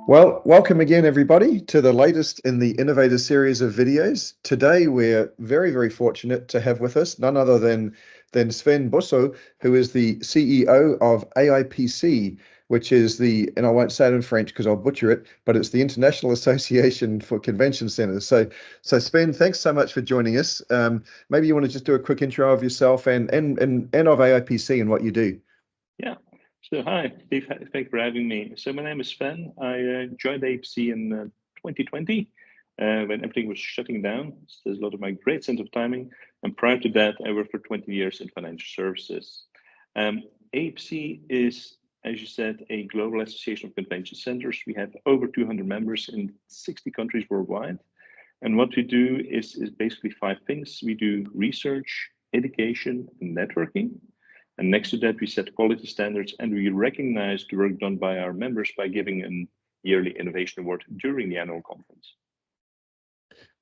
Well, welcome again, everybody, to the latest in the Innovators series of videos. Today, we're very, very fortunate to have with us none other than Sven Bossu, who is the CEO of AIPC, which is and I won't say it in French because I'll butcher it, but it's the International Association for Convention Centers. So Sven, thanks so much for joining us. Maybe you want to just do a quick intro of yourself and of AIPC and what you do. Yeah. So hi, Steve. Thanks for having me. So my name is Sven. I joined AIPC in 2020 when everything was shutting down. So there's a lot of my great sense of timing. And prior to that, I worked for 20 years in financial services. AIPC is, as you said, a global association of convention centers. We have over 200 members in 60 countries worldwide. And what we do is basically five things. We do research, education, and networking. And next to that, we set quality standards and we recognize the work done by our members by giving a yearly innovation award during the annual conference.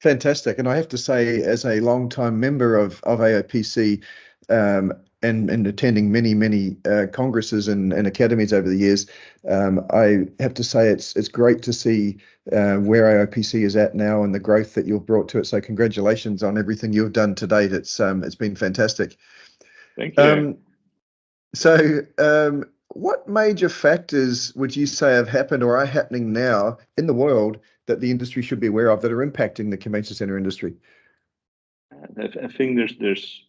Fantastic. And I have to say, as a long-time member of AIPC and attending many congresses and academies over the years, I have to say it's great to see where AIPC is at now and the growth that you've brought to it. So congratulations on everything you've done to date. It's been fantastic. Thank you. What major factors would you say have happened or are happening now in the world that the industry should be aware of that are impacting the convention center industry? I think there's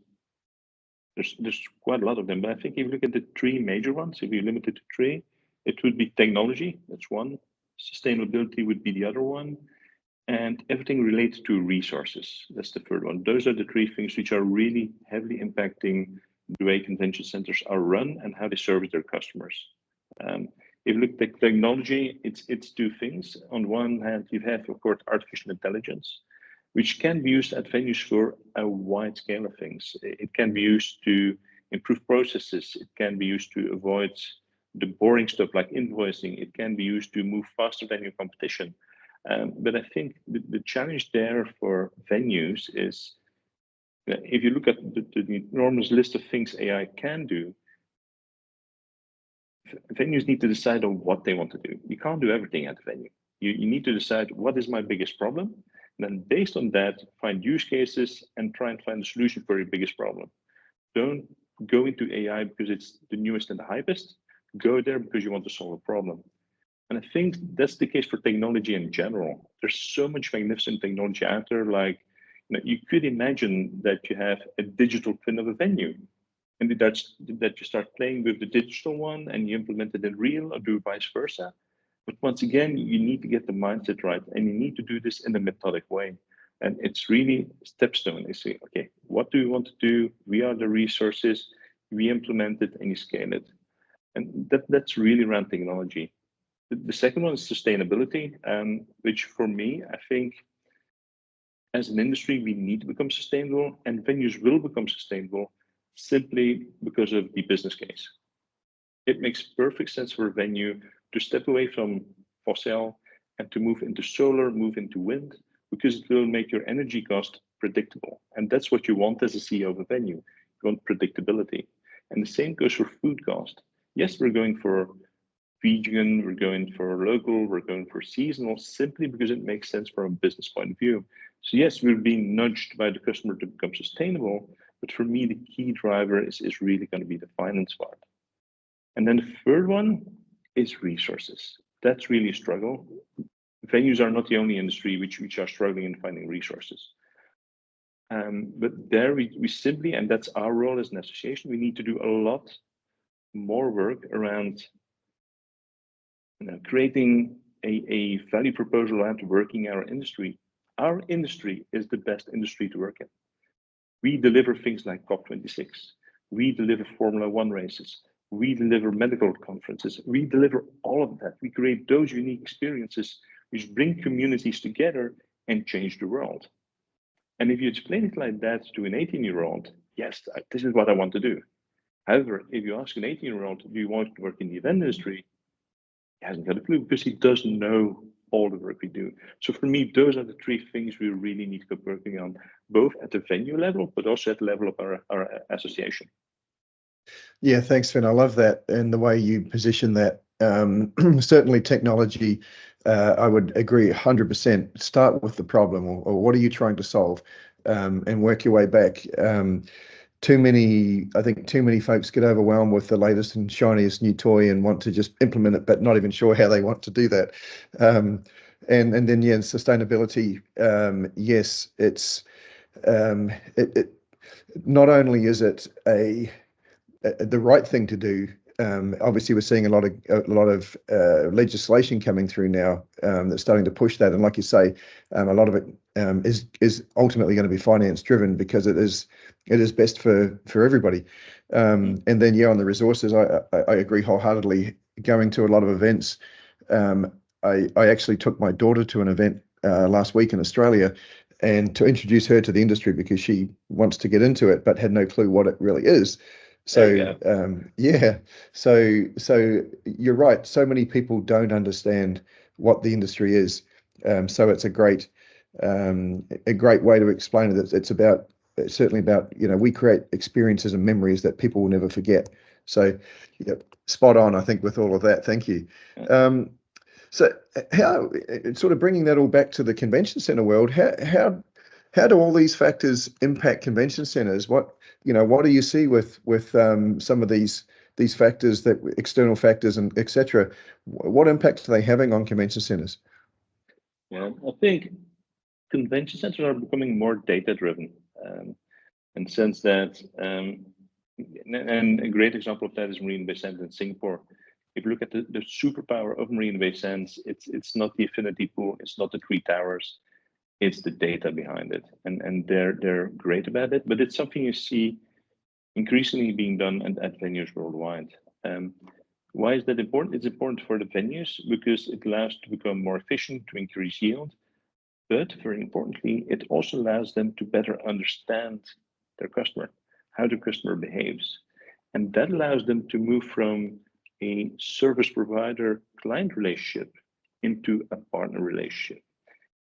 quite a lot of them, but I think if you look at the three major ones, if you limit it to three, it would be technology. That's one. Sustainability would be the other one. And everything related to resources. That's the third one. Those are the three things which are really heavily impacting the way convention centers are run and how they service their customers. If you look at technology, it's two things. On one hand, you have, of course, artificial intelligence, which can be used at venues for a wide scale of things. It can be used to improve processes. It can be used to avoid the boring stuff like invoicing. It can be used to move faster than your competition. But I think the challenge there for venues is if you look at the enormous list of things AI can do, venues need to decide on what they want to do. You can't do everything at the venue. You need to decide what is my biggest problem. And then based on that, find use cases and try and find a solution for your biggest problem. Don't go into AI because it's the newest and the hypest. Go there because you want to solve a problem. And I think that's the case for technology in general. There's so much magnificent technology out there. Like, you could imagine that you have a digital twin of a venue, and that you start playing with the digital one and you implement it in real or do vice versa. But once again, you need to get the mindset right, and you need to do this in a methodic way. And it's really stepstone. You say, okay, what do you want to do? We are the resources. We implement it and you scale it. And that's really around technology. The second one is sustainability, which for me, I think as an industry, we need to become sustainable, and venues will become sustainable simply because of the business case. It makes perfect sense for a venue to step away from fossil and to move into solar, move into wind, because it will make your energy cost predictable. And that's what you want as a CEO of a venue. You want predictability. And the same goes for food cost. Yes, we're going for vegan, we're going for local, we're going for seasonal, simply because it makes sense from a business point of view. So yes, we're being nudged by the customer to become sustainable, but for me, the key driver is really going to be the finance part. And then the third one is resources. That's really a struggle. Venues are not the only industry which are struggling in finding resources. But there we simply, and that's our role as an association, we need to do a lot more work around creating a value proposal around working our industry. Our industry is the best industry to work in. We deliver things like COP26. We deliver Formula One races. We deliver medical conferences. We deliver all of that. We create those unique experiences which bring communities together and change the world. And if you explain it like that to an 18-year-old, yes, this is what I want to do. However, if you ask an 18-year-old, do you want to work in the event industry? He hasn't got a clue because he doesn't know all the work we do. So for me, those are the three things we really need to be working on, both at the venue level, but also at the level of our association. Yeah, thanks, Sven. I love that and the way you position that. Certainly technology I would agree 100%. Start with the problem, or what are you trying to solve, and work your way back. I think too many folks get overwhelmed with the latest and shiniest new toy and want to just implement it, but not even sure how they want to do that. And then yeah, sustainability. Yes, it's it not only is it the right thing to do. Obviously, we're seeing a lot of legislation coming through now that's starting to push that. And like you say, a lot of it is ultimately going to be finance driven because it is best for everybody. And then yeah, on the resources, I agree wholeheartedly. Going to a lot of events, I actually took my daughter to an event last week in Australia, and to introduce her to the industry because she wants to get into it, but had no clue what it really is. There you So go. yeah, so you're right. So many people don't understand what the industry is. So it's a great way to explain it. It's certainly about, we create experiences and memories that people will never forget. So yeah, spot on, I think, with all of that. Thank you. Yeah. So how, sort of bringing that all back to the convention center world, how do all these factors impact convention centers? What do you see with some of these factors, that external factors and etc. What impact are they having on convention centers? Yeah, I think convention centers are becoming more data driven, in the sense that, and a great example of that is Marina Bay Sands in Singapore. If you look at the superpower of Marina Bay Sands, it's not the infinity pool, it's not the three towers, it's the data behind it, and they're great about it. But it's something you see increasingly being done at venues worldwide. Um, why is that important? It's important for the venues because it allows to become more efficient, to increase yield, but very importantly, it also allows them to better understand their customer, how the customer behaves. And that allows them to move from a service provider client relationship into a partner relationship.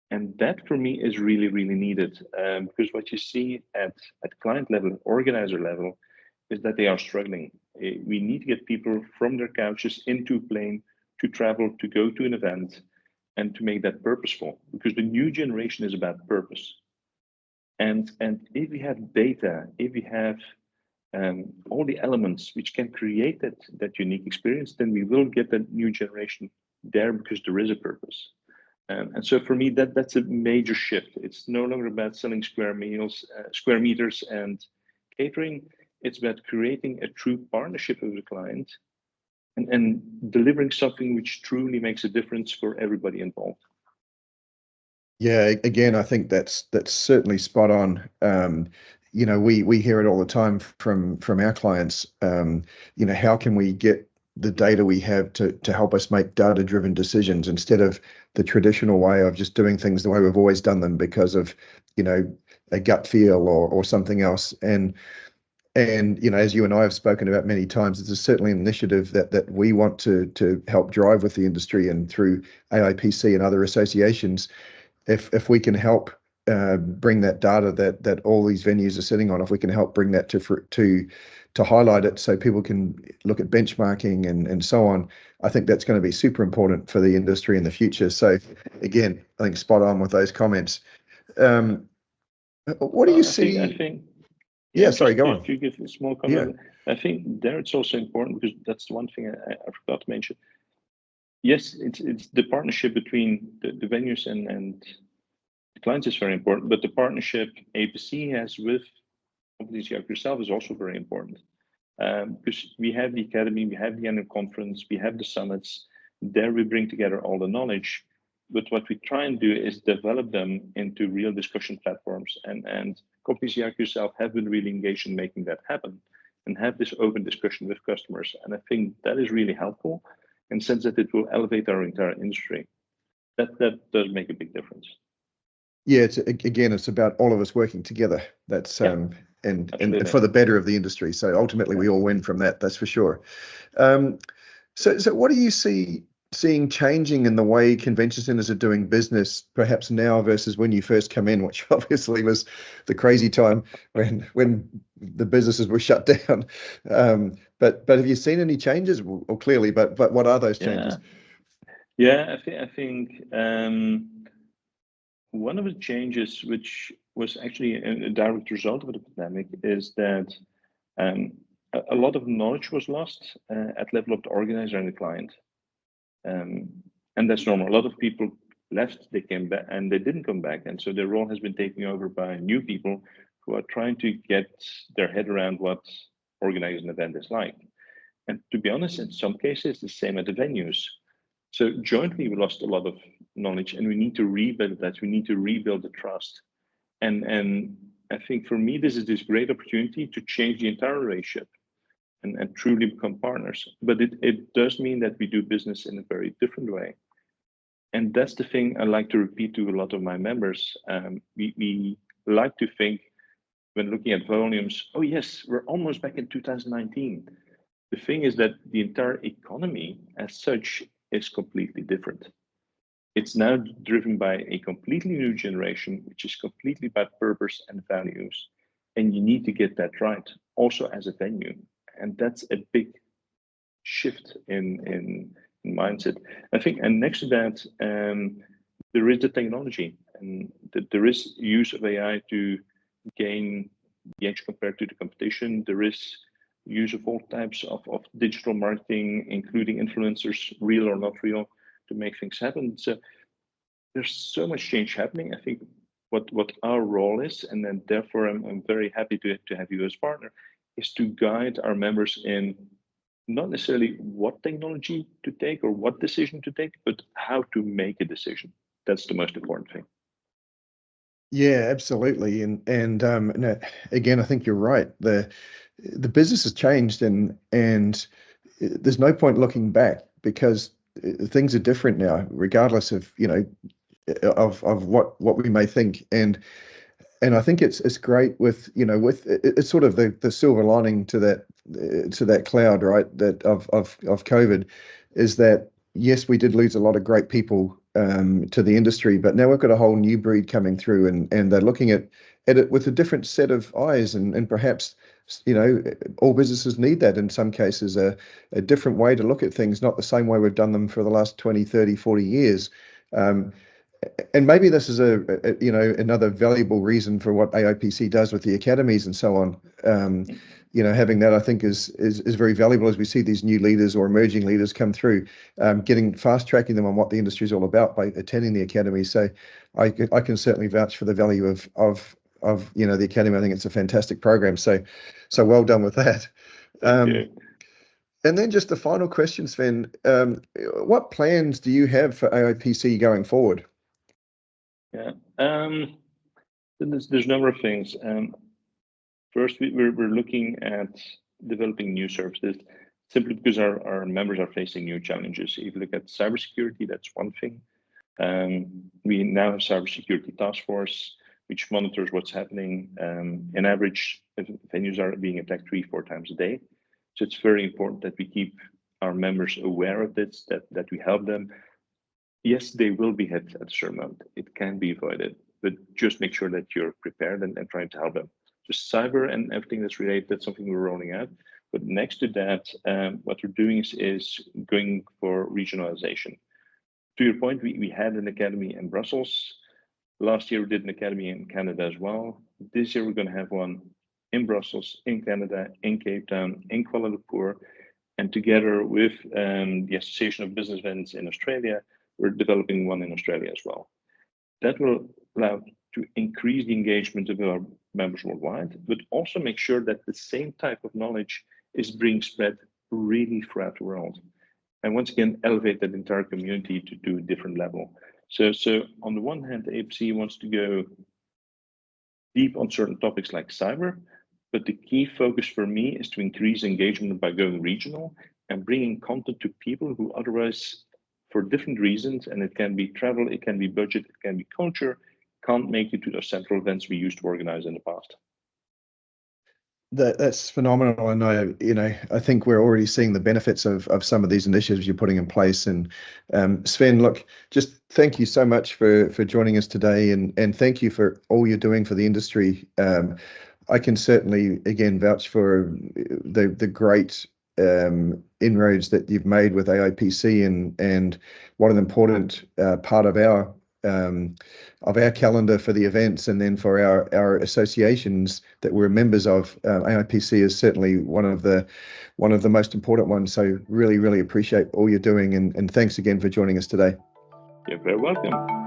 And that for me is really, really needed, because what you see at client level, organizer level, is that they are struggling. We need to get people from their couches into a plane to travel, to go to an event, and to make that purposeful, because the new generation is about purpose. And if we have data, if we have all the elements which can create that unique experience, then we will get that new generation there because there is a purpose. And so for me, that's a major shift. It's no longer about selling square meals, square meters, and catering. It's about creating a true partnership with the client and delivering something which truly makes a difference for everybody involved. Yeah, again, I think that's certainly spot on. We hear it all the time from our clients. How can we get the data we have to help us make data-driven decisions instead of the traditional way of just doing things the way we've always done them because of, a gut feel or something else. And as you and I have spoken about many times, it's certainly an initiative that we want to help drive with the industry and through AIPC and other associations. If we can help bring that data that all these venues are sitting on, if we can help bring that to highlight it so people can look at benchmarking and so on, I think that's going to be super important for the industry in the future. So again, I think spot on with those comments. What do you Well, I see? think, yeah, Yeah, sorry, just go on. to give a small Yeah. comment, I think there it's also important because that's the one thing I forgot to mention. Yes, it's the partnership between the venues and the clients is very important, but the partnership APC has with companies like yourself is also very important. Because we have the academy, we have the annual conference, we have the summits. There we bring together all the knowledge. But what we try and do is develop them into real discussion platforms. And companies like yourself have been really engaged in making that happen and have this open discussion with customers. And I think that is really helpful in the sense that it will elevate our entire industry. That does make a big difference. Yeah, it's about all of us working together. That's Yeah, and absolutely. for the better of the industry. So ultimately, we all win from that. That's for sure. Um, so what do you seeing changing in the way convention centers are doing business, perhaps now versus when you first come in, which obviously was the crazy time when the businesses were shut down. But have you seen any changes? Well, clearly, but what are those Yeah. changes? Yeah, I think one of the changes, which was actually a direct result of the pandemic, is that um, a lot of knowledge was lost at level of the organizer and the client. Um, and that's normal. A lot of people left, they came back, and they didn't come back. And so their role has been taken over by new people who are trying to get their head around what organizing an event is like. And to be honest, in some cases, the same at the venues. So jointly, we lost a lot of knowledge, and we need to rebuild that. We need to rebuild the trust. And I think for me, this is this great opportunity to change the entire relationship and truly become partners. But it does mean that we do business in a very different way. And that's the thing I like to repeat to a lot of my members. We like to think when looking at volumes, oh yes, we're almost back in 2019. The thing is that the entire economy as such is completely different. It's now driven by a completely new generation, which is completely about purpose and values. And you need to get that right, also as a venue. And that's a big shift in mindset. I think, and next to that, there is the technology, and there is use of AI to gain the edge compared to the competition. There is use of all types of digital marketing, including influencers, real or not real, to make things happen. So there's so much change happening. I think what our role is, and then therefore I'm very happy to have you as partner, is to guide our members in not necessarily what technology to take or what decision to take, but how to make a decision. That's the most important thing. Yeah, absolutely. No, again, I think you're right. The business has changed, and there's no point looking back because things are different now, regardless of of what we may think. And I think it's great with with it's sort of the silver lining to that cloud, right? That of COVID, is that yes, we did lose a lot of great people to the industry, but now we've got a whole new breed coming through, and they're looking at it with a different set of eyes, and perhaps all businesses need that in some cases, a different way to look at things, not the same way we've done them for the last 20, 30, 40 years. Um, and maybe this is another valuable reason for what AIPC does with the academies and so on. Having that, I think, is very valuable as we see these new leaders or emerging leaders come through, getting fast tracking them on what the industry is all about by attending the academy. So I can certainly vouch for the value of the academy. I think it's a fantastic program. So well done with that. Thank Um, you. and then just the final question, Sven. What plans do you have for AIPC going forward? Yeah. There's a number of things. First, we're looking at developing new services simply because our members are facing new challenges. If you look at cybersecurity, that's one thing. We now have cybersecurity task force, which monitors what's happening. In average, venues are being attacked 3-4 times a day. So it's very important that we keep our members aware of this, that we help them. Yes, they will be hit at a certain moment. It can be avoided, but just make sure that you're prepared and trying to help them. Just cyber and everything that's related, that's something we're rolling out. But next to that, what we're doing is going for regionalization. To your point, we had an academy in Brussels. Last year, we did an academy in Canada as well. This year, we're going to have one in Brussels, in Canada, in Cape Town, in Kuala Lumpur. And together with the Association of Business Events in Australia, we're developing one in Australia as well. That will allow to increase the engagement of our members worldwide, but also make sure that the same type of knowledge is being spread really throughout the world. And once again, elevate that entire community to a different level. So on the one hand, the AIPC wants to go deep on certain topics like cyber, but the key focus for me is to increase engagement by going regional and bringing content to people who otherwise, for different reasons, and it can be travel, it can be budget, it can be culture, can't make it to those central events we used to organize in the past. That's phenomenal, and I think we're already seeing the benefits of some of these initiatives you're putting in place. And Sven, look, just thank you so much for joining us today, and thank you for all you're doing for the industry. I can certainly again vouch for the great inroads that you've made with AIPC, and what an important part of our calendar for the events, and then for our associations that we're members of. AIPC is certainly one of the most important ones. So really appreciate all you're doing, and thanks again for joining us today. You're very welcome.